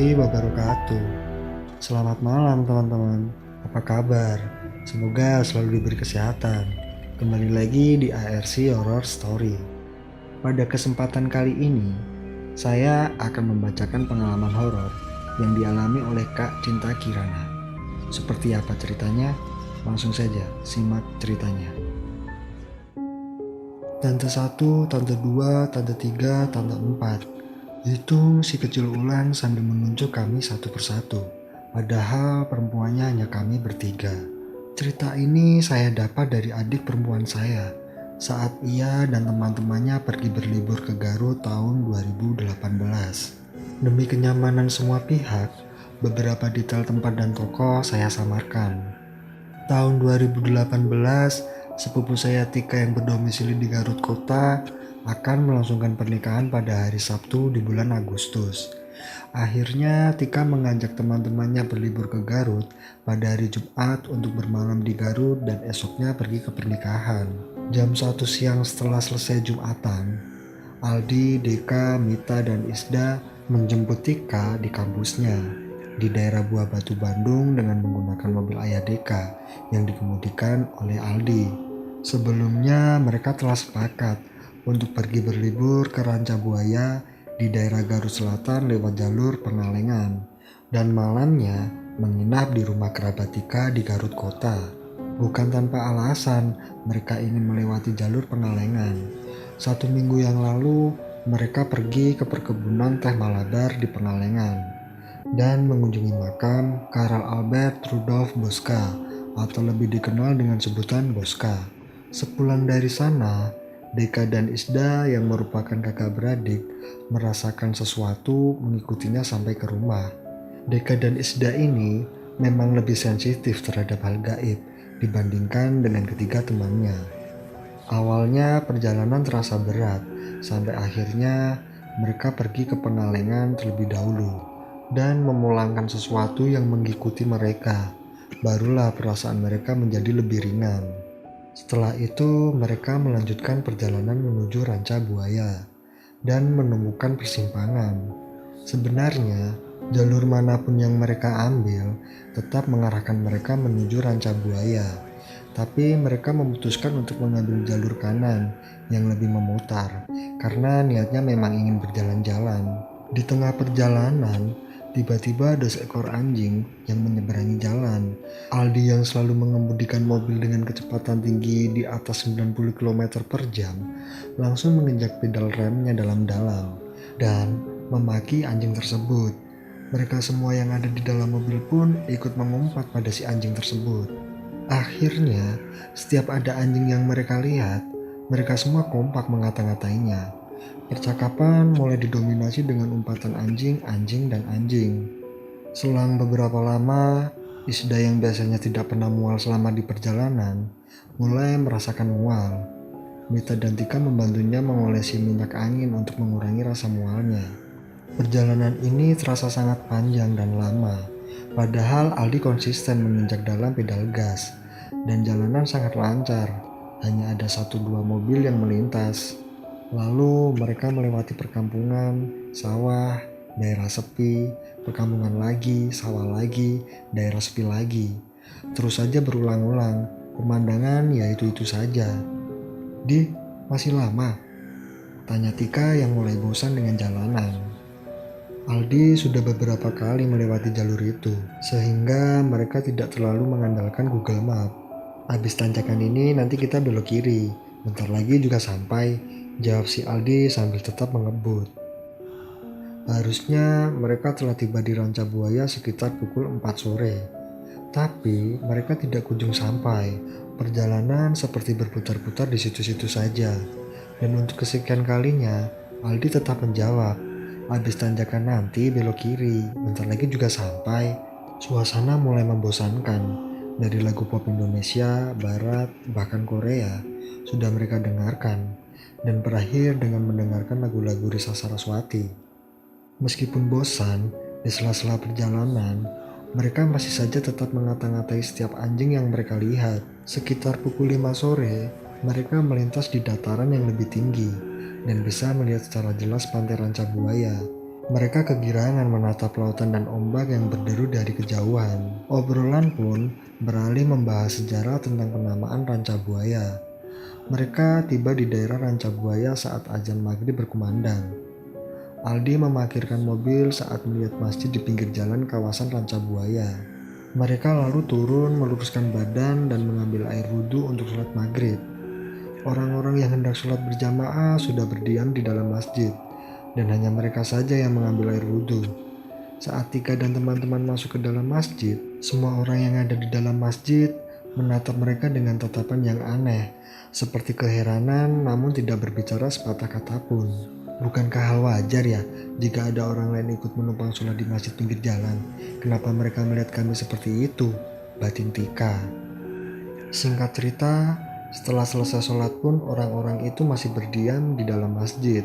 warahmatullahi wabarakatuh. Selamat malam teman-teman. Apa kabar? Semoga selalu diberi kesehatan. Kembali lagi di ARC Horror Story. Pada kesempatan kali ini, saya akan membacakan pengalaman horor yang dialami oleh Kak Cinta Kirana. Seperti apa ceritanya? Langsung saja simak ceritanya. Tante 1, tante 2, tante 3, tante 4. Hitung si kecil ulang sambil menunjuk kami satu persatu. Padahal perempuannya hanya kami bertiga. Cerita ini saya dapat dari adik perempuan saya saat ia dan teman-temannya pergi berlibur ke Garut tahun 2018. Demi kenyamanan semua pihak, beberapa detail tempat dan tokoh saya samarkan. Tahun 2018, sepupu saya Tika yang berdomisili di Garut Kota akan melangsungkan pernikahan pada hari Sabtu di bulan Agustus. Akhirnya Tika mengajak teman-temannya berlibur ke Garut pada hari Jumat untuk bermalam di Garut dan esoknya pergi ke pernikahan. Jam 1 siang setelah selesai Jumatan, Aldi, Deka, Mita, dan Isda menjemput Tika di kampusnya di daerah Buah Batu Bandung dengan menggunakan mobil ayah Deka yang dikemudikan oleh Aldi. Sebelumnya mereka telah sepakat untuk pergi berlibur ke Ranca Buaya di daerah Garut Selatan lewat jalur Pengalengan dan malamnya menginap di rumah kerabat Tika di Garut Kota. Bukan tanpa alasan mereka ingin melewati jalur Pengalengan. 1 minggu yang lalu mereka pergi ke perkebunan teh Malabar di Pengalengan dan mengunjungi makam Karl Albert Rudolf Boska atau lebih dikenal dengan sebutan Boska. Sepulang dari sana, Deka dan Isda yang merupakan kakak beradik merasakan sesuatu mengikutinya sampai ke rumah. Deka dan Isda ini memang lebih sensitif terhadap hal gaib dibandingkan dengan ketiga temannya. Awalnya perjalanan terasa berat sampai akhirnya mereka pergi ke Pengalengan terlebih dahulu dan memulangkan sesuatu yang mengikuti mereka. Barulah perasaan mereka menjadi lebih ringan. Setelah itu, mereka melanjutkan perjalanan menuju Ranca Buaya dan menemukan persimpangan. Sebenarnya, jalur manapun yang mereka ambil tetap mengarahkan mereka menuju Ranca Buaya. Tapi mereka memutuskan untuk mengambil jalur kanan yang lebih memutar karena niatnya memang ingin berjalan-jalan. Di tengah perjalanan, tiba-tiba ada seekor anjing yang menyeberangi jalan. Aldi yang selalu mengemudikan mobil dengan kecepatan tinggi di atas 90 km per jam langsung menginjak pedal remnya dalam-dalam dan memaki anjing tersebut. Mereka semua yang ada di dalam mobil pun ikut mengumpat pada si anjing tersebut. Akhirnya, setiap ada anjing yang mereka lihat, mereka semua kompak mengata-ngatainya. Percakapan mulai didominasi dengan umpatan anjing, anjing, dan anjing. Selang beberapa lama, Isda yang biasanya tidak pernah mual selama di perjalanan, mulai merasakan mual. Mita dan Tika membantunya mengolesi minyak angin untuk mengurangi rasa mualnya. Perjalanan ini terasa sangat panjang dan lama, padahal Aldi konsisten menginjak dalam pedal gas, dan jalanan sangat lancar. Hanya ada 1-2 mobil yang melintas. Lalu mereka melewati perkampungan, sawah, daerah sepi, perkampungan lagi, sawah lagi, daerah sepi lagi. Terus saja berulang-ulang, pemandangan ya itu-itu saja. "Di, masih lama?" tanya Tika yang mulai bosan dengan jalanan. Aldi sudah beberapa kali melewati jalur itu, sehingga mereka tidak terlalu mengandalkan Google Map. "Habis tanjakan ini nanti kita belok kiri, bentar lagi juga sampai," jawab si Aldi sambil tetap mengebut. Harusnya mereka telah tiba di Ranca Buaya sekitar pukul 4 sore. Tapi mereka tidak kunjung sampai. Perjalanan seperti berputar-putar di situ-situ saja. Dan untuk kesekian kalinya, Aldi tetap menjawab, "Habis tanjakan nanti belok kiri, bentar lagi juga sampai." Suasana mulai membosankan. Dari lagu pop Indonesia, Barat, bahkan Korea, sudah mereka dengarkan. Dan berakhir dengan mendengarkan lagu-lagu Risa Saraswati. Meskipun bosan, di sela-sela perjalanan, mereka masih saja tetap mengata-ngatai setiap anjing yang mereka lihat. Sekitar pukul 5 sore, mereka melintas di dataran yang lebih tinggi dan bisa melihat secara jelas pantai Ranca Buaya. Mereka kegirangan menatap lautan dan ombak yang berderu dari kejauhan. Obrolan pun beralih membahas sejarah tentang penamaan Ranca Buaya. Mereka tiba di daerah Ranca Buaya saat azan maghrib berkumandang. Aldi memarkirkan mobil saat melihat masjid di pinggir jalan kawasan Ranca Buaya. Mereka lalu turun meluruskan badan dan mengambil air wudhu untuk sholat maghrib. Orang-orang yang hendak sholat berjamaah sudah berdiam di dalam masjid, dan hanya mereka saja yang mengambil air wudhu. Saat Tika dan teman-teman masuk ke dalam masjid, semua orang yang ada di dalam masjid menatap mereka dengan tatapan yang aneh, seperti keheranan namun tidak berbicara sepatah kata pun. Bukankah hal wajar ya jika ada orang lain ikut menumpang sholat di masjid pinggir jalan? Kenapa mereka melihat kami seperti itu? Batin Tika. Singkat cerita, setelah selesai sholat pun orang-orang itu masih berdiam di dalam masjid.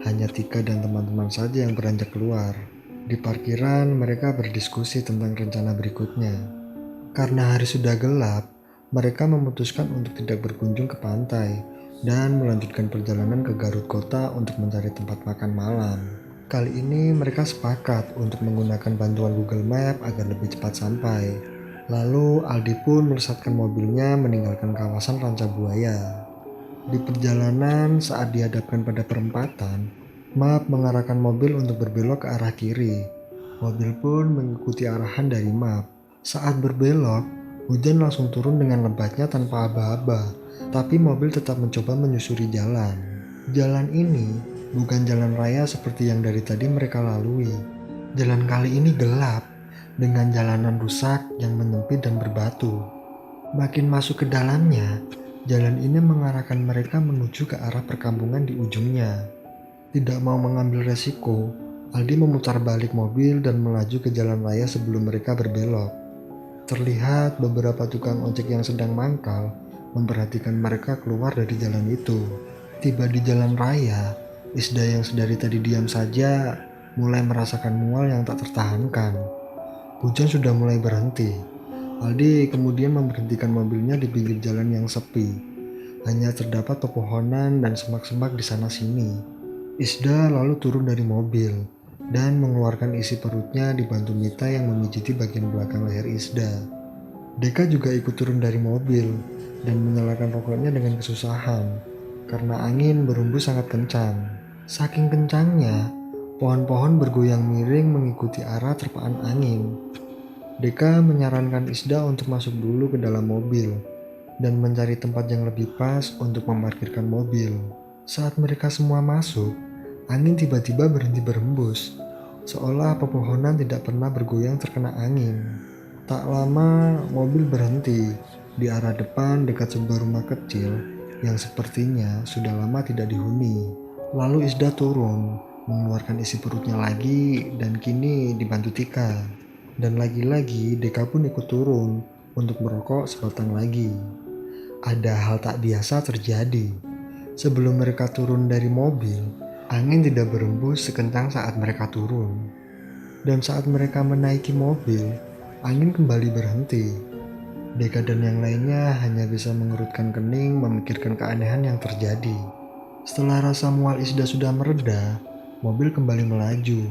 Hanya Tika dan teman-teman saja yang beranjak keluar. Di parkiran mereka berdiskusi tentang rencana berikutnya. Karena hari sudah gelap, mereka memutuskan untuk tidak berkunjung ke pantai dan melanjutkan perjalanan ke Garut Kota untuk mencari tempat makan malam. Kali ini mereka sepakat untuk menggunakan bantuan Google Map agar lebih cepat sampai. Lalu Aldi pun melesatkan mobilnya meninggalkan kawasan Ranca Buaya. Di perjalanan saat dihadapkan pada perempatan, Map mengarahkan mobil untuk berbelok ke arah kiri. Mobil pun mengikuti arahan dari Map. Saat berbelok, hujan langsung turun dengan lebatnya tanpa aba-aba, tapi mobil tetap mencoba menyusuri jalan. Jalan ini bukan jalan raya seperti yang dari tadi mereka lalui. Jalan kali ini gelap, dengan jalanan rusak yang menyempit dan berbatu. Makin masuk ke dalamnya, jalan ini mengarahkan mereka menuju ke arah perkampungan di ujungnya. Tidak mau mengambil resiko, Aldi memutar balik mobil dan melaju ke jalan raya sebelum mereka berbelok. Terlihat beberapa tukang ojek yang sedang mangkal memperhatikan mereka keluar dari jalan itu. Tiba di jalan raya, Isda yang sedari tadi diam saja mulai merasakan mual yang tak tertahankan. Hujan sudah mulai berhenti. Aldi kemudian memberhentikan mobilnya di pinggir jalan yang sepi. Hanya terdapat pepohonan dan semak-semak di sana-sini. Isda lalu turun dari mobil dan mengeluarkan isi perutnya dibantu Mita yang memijiti bagian belakang leher Isda. Deka juga ikut turun dari mobil dan menyalakan rokoknya dengan kesusahan karena angin berhembus sangat kencang. Saking kencangnya, pohon-pohon bergoyang miring mengikuti arah terpaan angin. Deka menyarankan Isda untuk masuk dulu ke dalam mobil dan mencari tempat yang lebih pas untuk memarkirkan mobil. Saat mereka semua masuk, angin tiba-tiba berhenti berhembus, seolah pepohonan tidak pernah bergoyang terkena angin. Tak lama, mobil berhenti di arah depan dekat sebuah rumah kecil yang sepertinya sudah lama tidak dihuni. Lalu Isda turun, mengeluarkan isi perutnya lagi dan kini dibantu Tika. Dan lagi-lagi Deka pun ikut turun untuk merokok sebatang lagi. Ada hal tak biasa terjadi. Sebelum mereka turun dari mobil, angin tidak berembus sekencang saat mereka turun. Dan saat mereka menaiki mobil, angin kembali berhenti. Deka dan yang lainnya hanya bisa mengerutkan kening memikirkan keanehan yang terjadi. Setelah rasa mual Isda sudah mereda, mobil kembali melaju.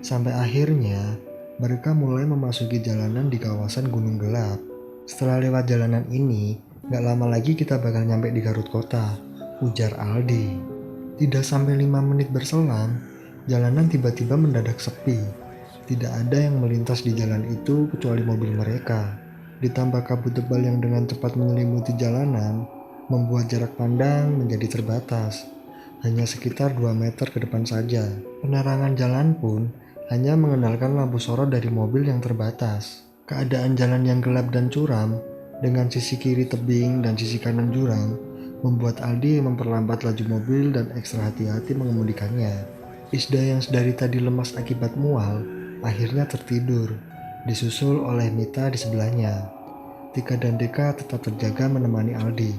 Sampai akhirnya, mereka mulai memasuki jalanan di kawasan Gunung Gelap. Setelah lewat jalanan ini, gak lama lagi kita bakal nyampe di Garut Kota, ujar Aldi. Tidak sampai 5 menit berselang, jalanan tiba-tiba mendadak sepi. Tidak ada yang melintas di jalan itu kecuali mobil mereka. Ditambah kabut tebal yang dengan cepat menyelimuti jalanan, membuat jarak pandang menjadi terbatas. Hanya sekitar 2 meter ke depan saja. Penerangan jalan pun hanya mengenalkan lampu sorot dari mobil yang terbatas. Keadaan jalan yang gelap dan curam, dengan sisi kiri tebing dan sisi kanan jurang, membuat Aldi memperlambat laju mobil dan ekstra hati-hati mengemudikannya. Isda yang sedari tadi lemas akibat mual, akhirnya tertidur, disusul oleh Mita di sebelahnya. Tika dan Deka tetap terjaga menemani Aldi.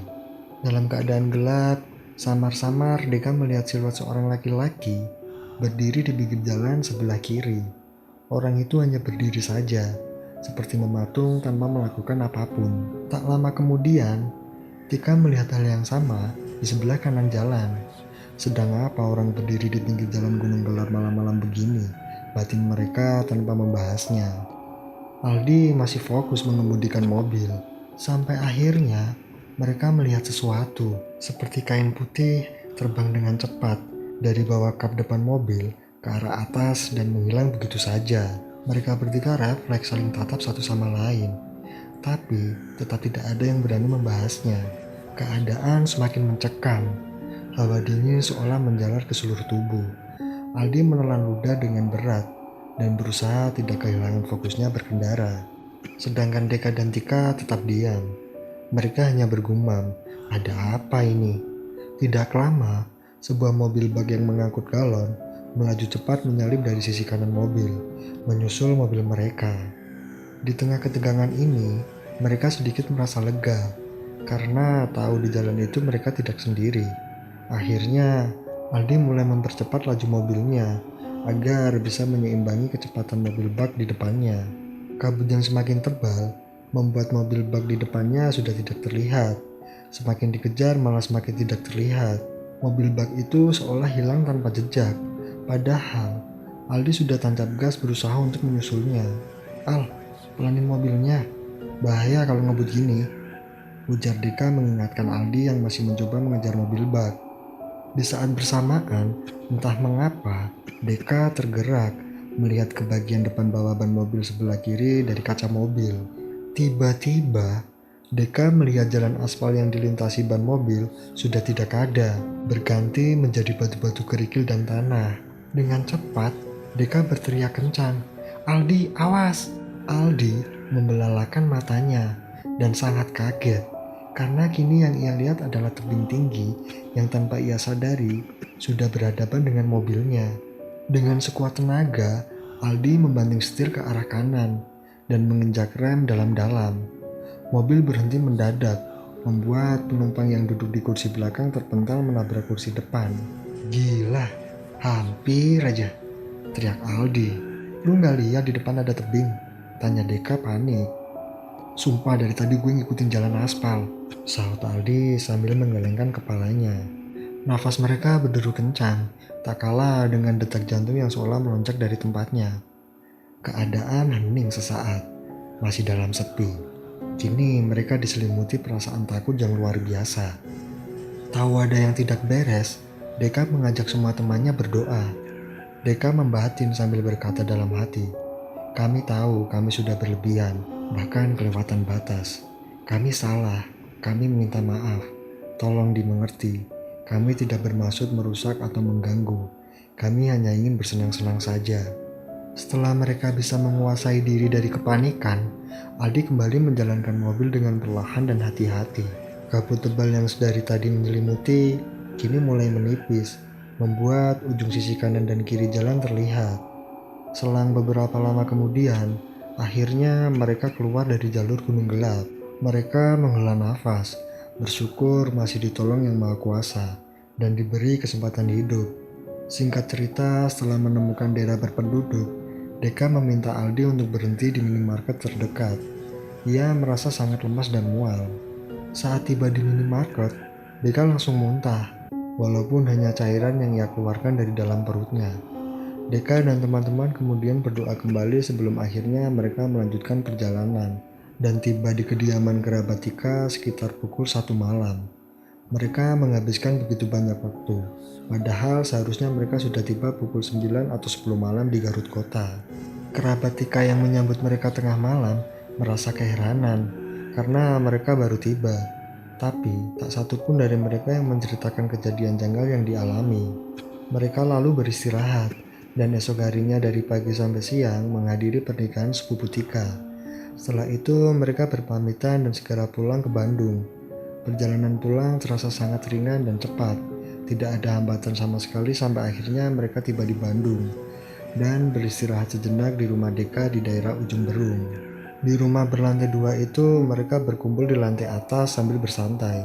Dalam keadaan gelap, samar-samar Deka melihat siluet seorang laki-laki berdiri di pinggir jalan sebelah kiri. Orang itu hanya berdiri saja, seperti mematung tanpa melakukan apapun. Tak lama kemudian, Tika melihat hal yang sama di sebelah kanan jalan. Sedang apa orang berdiri di pinggir jalan gunung gelap malam-malam begini? Batin mereka tanpa membahasnya. Aldi masih fokus mengemudikan mobil. Sampai akhirnya mereka melihat sesuatu seperti kain putih terbang dengan cepat dari bawah kap depan mobil ke arah atas dan menghilang begitu saja. Mereka bertiga refleks saling tatap satu sama lain. Tapi tetap tidak ada yang berani membahasnya. Keadaan semakin mencekam. Hawa dingin seolah menjalar ke seluruh tubuh. Aldi menelan ludah dengan berat dan berusaha tidak kehilangan fokusnya berkendara. Sedangkan Deka dan Tika tetap diam. Mereka hanya bergumam, ada apa ini? Tidak lama, sebuah mobil bak yang mengangkut galon melaju cepat menyalip dari sisi kanan mobil, menyusul mobil mereka. Di tengah ketegangan ini, mereka sedikit merasa lega, karena tahu di jalan itu mereka tidak sendiri. Akhirnya, Aldi mulai mempercepat laju mobilnya, agar bisa menyeimbangi kecepatan mobil bak di depannya. Kabut yang semakin tebal membuat mobil bak di depannya sudah tidak terlihat. Semakin dikejar malah semakin tidak terlihat. Mobil bak itu seolah hilang tanpa jejak. Padahal Aldi sudah tancap gas berusaha untuk menyusulnya. "Al, pelanin mobilnya. Bahaya kalau ngebut gini," ujar Deka mengingatkan Aldi yang masih mencoba mengejar mobil bak. Di saat bersamaan, entah mengapa, Deka tergerak melihat ke bagian depan bawah ban mobil sebelah kiri dari kaca mobil. Tiba-tiba, Deka melihat jalan aspal yang dilintasi ban mobil sudah tidak ada, berganti menjadi batu-batu kerikil dan tanah. Dengan cepat, Deka berteriak kencang, "Aldi, awas!" Aldi membelalakan matanya dan sangat kaget. Karena kini yang ia lihat adalah tebing tinggi yang tanpa ia sadari sudah berhadapan dengan mobilnya. Dengan sekuat tenaga, Aldi membanting setir ke arah kanan dan menginjak rem dalam-dalam. Mobil berhenti mendadak, membuat penumpang yang duduk di kursi belakang terpental menabrak kursi depan. "Gila, hampir aja," teriak Aldi. "Lu nggak lihat di depan ada tebing?" tanya Deka panik. "Sumpah dari tadi gue ngikutin jalan aspal," sahut Aldi sambil menggelengkan kepalanya. Nafas mereka berderu kencang, tak kalah dengan detak jantung yang seolah melonjak dari tempatnya. Keadaan hening sesaat, masih dalam sepi. Kini mereka diselimuti perasaan takut yang luar biasa. Tahu ada yang tidak beres, Deka mengajak semua temannya berdoa. Deka membatin sambil berkata dalam hati, "Kami tahu kami sudah berlebihan, bahkan kelewatan batas. Kami salah, kami meminta maaf. Tolong dimengerti, kami tidak bermaksud merusak atau mengganggu. Kami hanya ingin bersenang-senang saja." Setelah mereka bisa menguasai diri dari kepanikan, Aldi kembali menjalankan mobil dengan perlahan dan hati-hati. Kabut tebal yang sedari tadi menyelimuti, kini mulai menipis, membuat ujung sisi kanan dan kiri jalan terlihat. Selang beberapa lama kemudian, akhirnya mereka keluar dari jalur gunung gelap. Mereka menghela nafas, bersyukur masih ditolong Yang Maha Kuasa dan diberi kesempatan hidup. Singkat cerita, setelah menemukan daerah berpenduduk, Deka meminta Aldi untuk berhenti di minimarket terdekat. Ia merasa sangat lemas dan mual. Saat tiba di minimarket, Deka langsung muntah, walaupun hanya cairan yang ia keluarkan dari dalam perutnya. Deka dan teman-teman kemudian berdoa kembali sebelum akhirnya mereka melanjutkan perjalanan dan tiba di kediaman kerabat Tika sekitar pukul 1 malam. Mereka menghabiskan begitu banyak waktu, padahal seharusnya mereka sudah tiba pukul 9 atau 10 malam di Garut Kota. Kerabat Tika yang menyambut mereka tengah malam merasa keheranan karena mereka baru tiba. Tapi tak satu pun dari mereka yang menceritakan kejadian janggal yang dialami. Mereka lalu beristirahat dan esok harinya dari pagi sampai siang menghadiri pernikahan sepupu Tika. Setelah itu mereka berpamitan dan segera pulang ke Bandung. Perjalanan pulang terasa sangat ringan dan cepat. Tidak ada hambatan sama sekali sampai akhirnya mereka tiba di Bandung dan beristirahat sejenak di rumah Deka di daerah Ujung Berung. Di rumah berlantai 2 itu mereka berkumpul di lantai atas sambil bersantai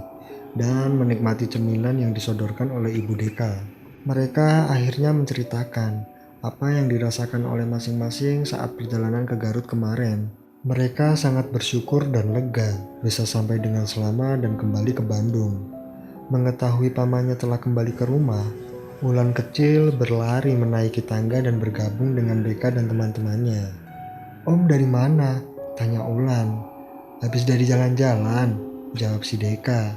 dan menikmati cemilan yang disodorkan oleh Ibu Deka. Mereka akhirnya menceritakan apa yang dirasakan oleh masing-masing saat perjalanan ke Garut kemarin. Mereka sangat bersyukur dan lega bisa sampai dengan selamat dan kembali ke Bandung. Mengetahui pamannya telah kembali ke rumah, Ulan kecil berlari menaiki tangga dan bergabung dengan Deka dan teman-temannya. "Om dari mana?" tanya Ulan. "Habis dari jalan-jalan," jawab si Deka.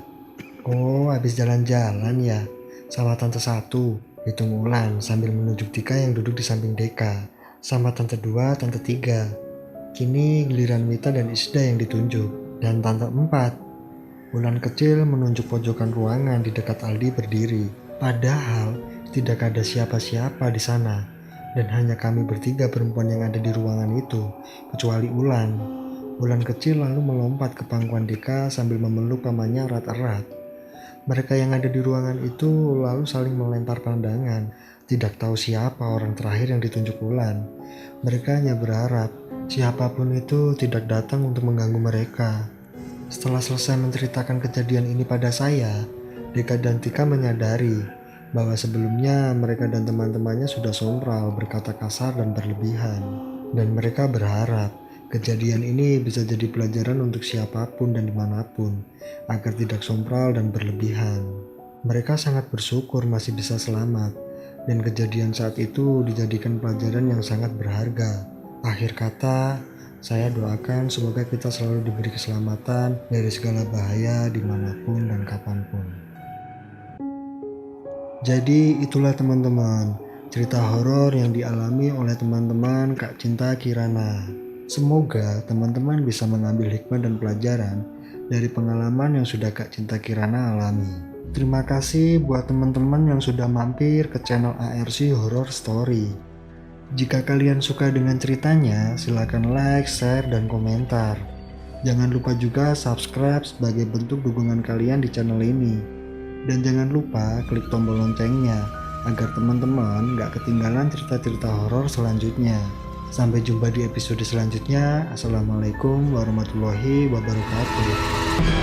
"Oh, habis jalan-jalan ya, sama tante satu," hitung Ulan sambil menunjuk Tika yang duduk di samping Deka, "sama tante dua, tante tiga." Kini giliran Mita dan Isda yang ditunjuk, dan tante empat. Ulan kecil menunjuk pojokan ruangan di dekat Aldi berdiri. Padahal tidak ada siapa-siapa di sana, dan hanya kami bertiga perempuan yang ada di ruangan itu, kecuali Ulan. Ulan kecil lalu melompat ke pangkuan Deka sambil memeluk pamannya erat-erat. Mereka yang ada di ruangan itu lalu saling melempar pandangan, tidak tahu siapa orang terakhir yang ditunjuk Ulan. Mereka hanya berharap siapapun itu tidak datang untuk mengganggu mereka. Setelah selesai menceritakan kejadian ini pada saya, Deka dan Tika menyadari bahwa sebelumnya mereka dan teman-temannya sudah sompral, berkata kasar dan berlebihan. Dan mereka berharap kejadian ini bisa jadi pelajaran untuk siapapun dan dimanapun, agar tidak sompral dan berlebihan. Mereka sangat bersyukur masih bisa selamat, dan kejadian saat itu dijadikan pelajaran yang sangat berharga. Akhir kata, saya doakan semoga kita selalu diberi keselamatan dari segala bahaya dimanapun dan kapanpun. Jadi itulah teman-teman, cerita horor yang dialami oleh teman-teman Kak Cinta Kirana. Semoga teman-teman bisa mengambil hikmah dan pelajaran dari pengalaman yang sudah Kak Cinta Kirana alami. Terima kasih buat teman-teman yang sudah mampir ke channel ARC Horror Story. Jika kalian suka dengan ceritanya, silakan like, share, dan komentar. Jangan lupa juga subscribe sebagai bentuk dukungan kalian di channel ini. Dan jangan lupa klik tombol loncengnya, agar teman-teman gak ketinggalan cerita-cerita horor selanjutnya. Sampai jumpa di episode selanjutnya. Assalamualaikum warahmatullahi wabarakatuh.